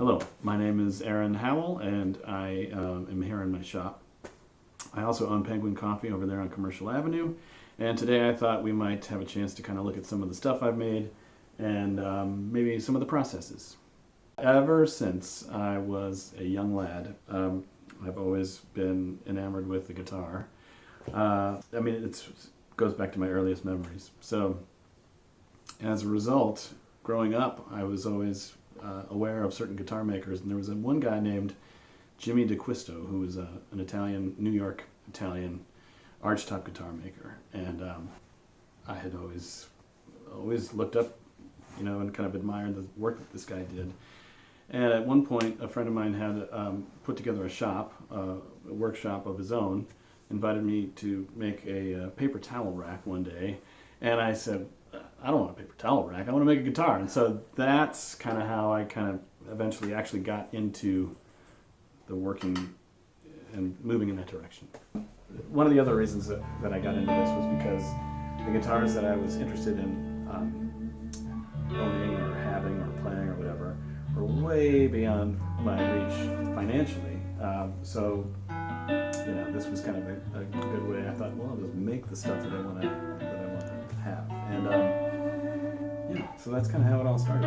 Hello, my name is Aaron Howell, and I am here in my shop. I also own Penguin Coffee over there on Commercial Avenue, and today I thought we might have a chance to kind of look at some of the stuff I've made and maybe some of the processes. Ever since I was a young lad, I've always been enamored with the guitar. It goes back to my earliest memories. So as a result, growing up, I was always aware of certain guitar makers, and there was one guy named Jimmy DeQuisto, who was an Italian, New York Italian archtop guitar maker, and I had always looked up, and kind of admired the work that this guy did. And at one point, a friend of mine had put together a workshop of his own, invited me to make a paper towel rack one day, and I said, I don't want a paper towel rack, I want to make a guitar. And so that's kind of how I kind of eventually actually got into the working and moving in that direction. One of the other reasons that I got into this was because the guitars that I was interested in owning or having or playing or whatever were way beyond my reach financially. This was kind of a good way. I thought, well, I'll just make the stuff that I want to have. And so that's kind of how it all started.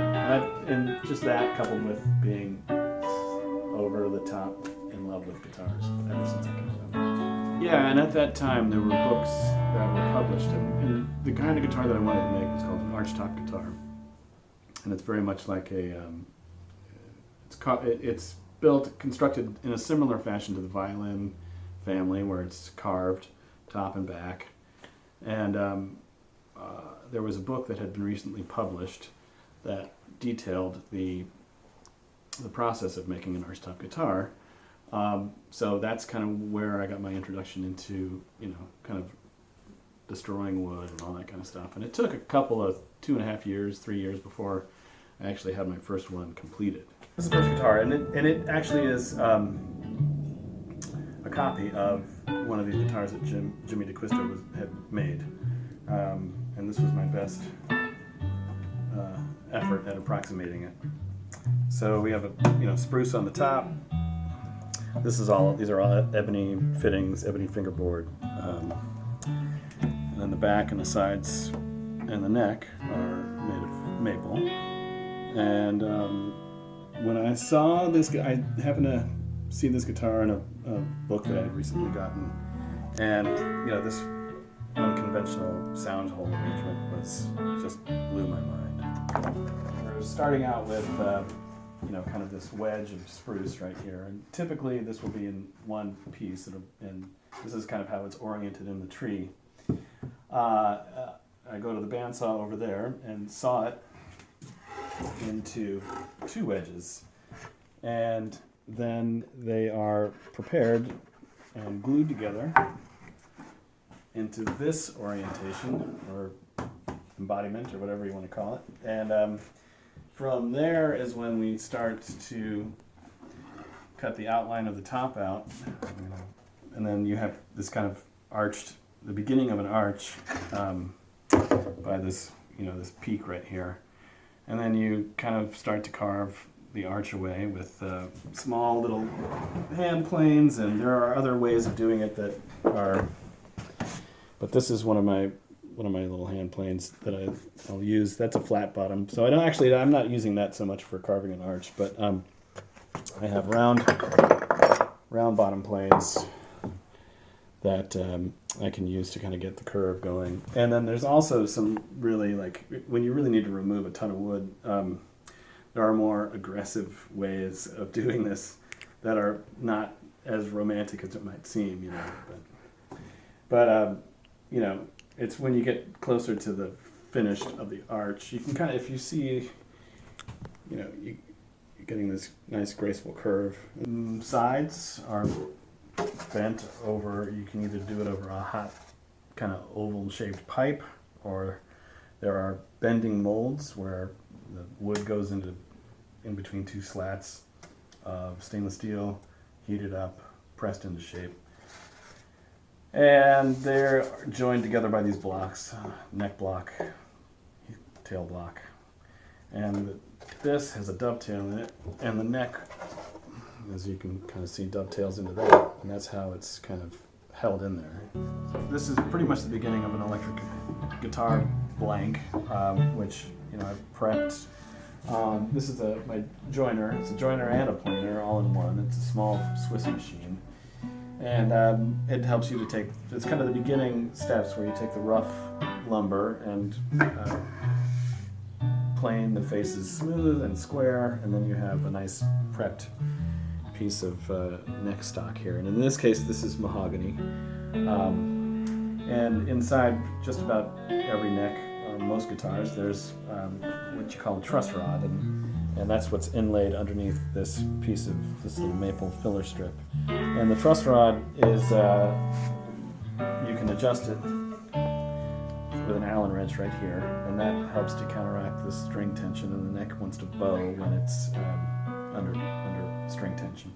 And just that, coupled with being over the top in love with guitars ever since I came out. Yeah, and at that time there were books that were published, and the kind of guitar that I wanted to make was called an archtop guitar, and it's very much like it's constructed in a similar fashion to the violin family, where it's carved top and back. And there was a book that had been recently published that detailed the process of making an archtop guitar. So that's kind of where I got my introduction into, kind of destroying wood and all that kind of stuff. And it took a couple of 2.5 years, 3 years before I actually had my first one completed. This is the first guitar, and it actually is a copy of one of these guitars that Jimmy DeQuisto had made. And this was my best effort at approximating it. So we have a spruce on the top. These are all ebony fittings, ebony fingerboard. And then the back and the sides and the neck are made of maple. And when I saw this, I happened to see this guitar in a book that I had recently gotten, and this unconventional sound hole arrangement just blew my mind. We're starting out with kind of this wedge of spruce right here, and typically this will be in one piece, and this is kind of how it's oriented in the tree. I go to the bandsaw over there and saw it into 2 wedges, and then they are prepared and glued together into this orientation or embodiment or whatever you want to call it. And from there is when we start to cut the outline of the top out, and then you have this kind of the beginning of an arch by this this peak right here, and then you kind of start to carve the arch away with small little hand planes, and there are other ways of doing it that are, but this is one of my little hand planes that I'll use. That's a flat bottom, so I'm not using that so much for carving an arch, but I have round bottom planes that I can use to kind of get the curve going. And then there's also some really, when you really need to remove a ton of wood, there are more aggressive ways of doing this that are not as romantic as it might seem, But it's when you get closer to the finish of the arch, you can kind of, if you see, you're getting this nice graceful curve. Sides are bent over. You can either do it over a hot kind of oval-shaped pipe, or there are bending molds where the wood goes in between 2 slats of stainless steel, heated up, pressed into shape. And they're joined together by these blocks, neck block, tail block. And this has a dovetail in it, and the neck, as you can kind of see, dovetails into that, and that's how it's kind of held in there. This is pretty much the beginning of an electric guitar blank, which I've prepped. This is my joiner. It's a joiner and a planer all in one. It's a small Swiss machine, and it helps you to take. It's kind of the beginning steps where you take the rough lumber and plane the faces smooth and square, and then you have a nice prepped piece of neck stock here. And in this case, this is mahogany. And inside just about every neck on most guitars, there's what you call a truss rod, and that's what's inlaid underneath this piece of this little maple filler strip. And the truss rod is, you can adjust it with an Allen wrench right here, and that helps to counteract the string tension, and the neck wants to bow when it's under string tension.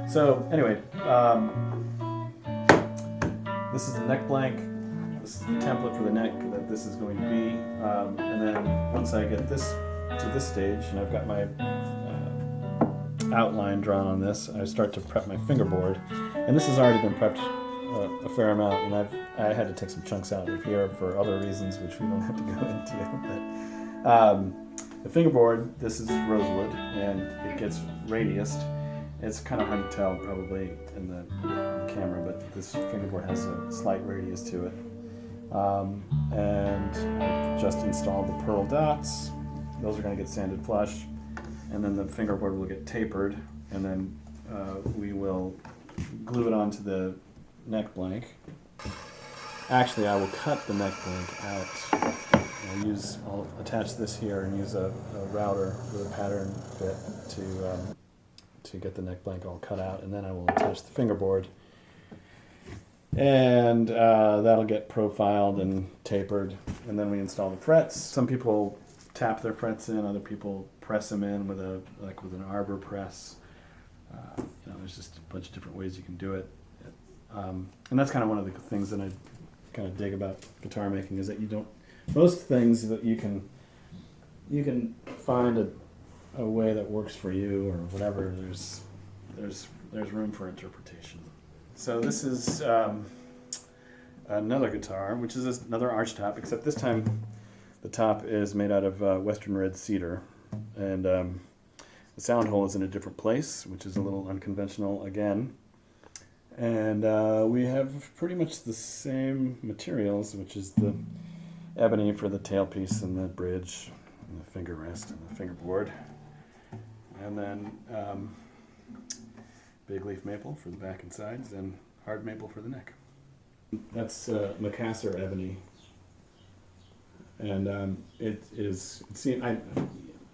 So anyway, this is the neck blank. This is the template for the neck that this is going to be, and then once I get this to this stage, and I've got my outline drawn on this, I start to prep my fingerboard, and this has already been prepped a fair amount, and I had to take some chunks out of here for other reasons, which we don't have to go into. But the fingerboard, this is rosewood, and it gets radiused. It's kind of hard to tell probably in the camera, but this fingerboard has a slight radius to it. And I just installed the pearl dots. Those are going to get sanded flush, and then the fingerboard will get tapered, and then we will glue it onto the neck blank. Actually, I will cut the neck blank out. I'll attach this here and use a router with a pattern bit to get the neck blank all cut out, and then I will attach the fingerboard, and that'll get profiled and tapered, and then we install the frets. Some people tap their frets in, other people press them in with an arbor press. There's just a bunch of different ways you can do it. And that's kind of one of the things that I kind of dig about guitar making, is that most things that you can find a way that works for you or whatever. There's room for interpretation. So this is another guitar, which is another archtop, except this time the top is made out of western red cedar, and the sound hole is in a different place, which is a little unconventional again. And we have pretty much the same materials, which is the ebony for the tailpiece and the bridge and the finger rest and the fingerboard. And then big leaf maple for the back and sides, and hard maple for the neck. That's Macassar ebony. And it is, I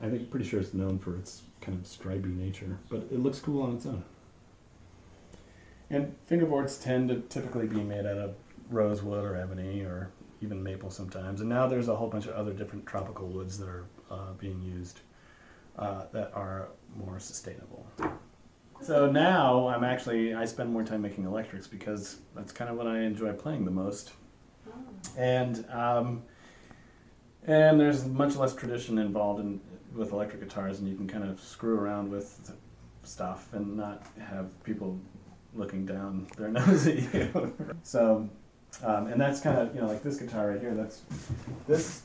think, pretty sure it's known for its kind of stripy nature, but it looks cool on its own. And fingerboards tend to typically be made out of rosewood or ebony or even maple sometimes. And now there's a whole bunch of other different tropical woods that are being used that are more sustainable. So now I spend more time making electrics because that's kind of what I enjoy playing the most. And there's much less tradition involved with electric guitars, and you can kind of screw around with stuff and not have people looking down their nose at you. So, and that's kind of, like this guitar right here, this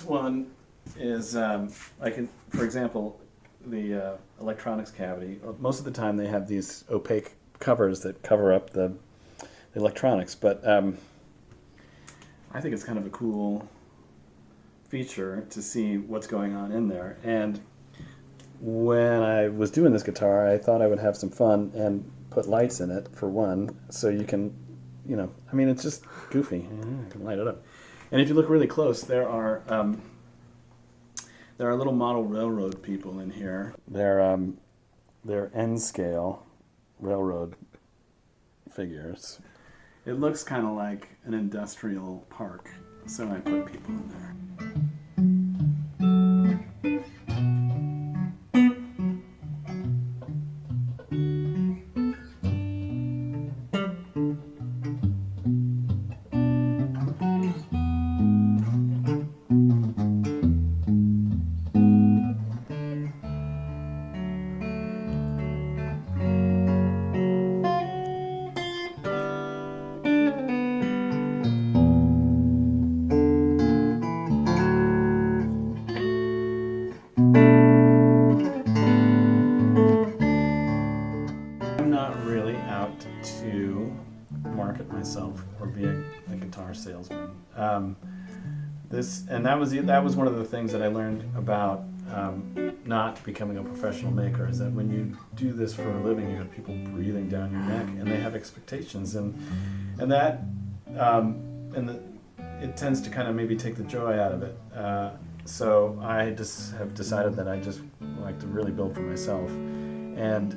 one is, for example, the electronics cavity. Most of the time they have these opaque covers that cover up the electronics, but I think it's kind of a cool feature to see what's going on in there. And when I was doing this guitar, I thought I would have some fun and put lights in it, for one, so you can, it's just goofy. You can light it up. And if you look really close, there are little model railroad people in here. They're N-scale railroad figures. It looks kind of like an industrial park, so I put people in there. that was one of the things that I learned about not becoming a professional maker, is that when you do this for a living, you have people breathing down your neck, and they have expectations, and it tends to kind of maybe take the joy out of it. So I just have decided that I just like to really build for myself, and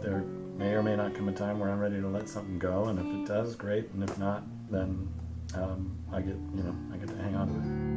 there may or may not come a time where I'm ready to let something go, and if it does, great, and if not, then I get to hang on to it.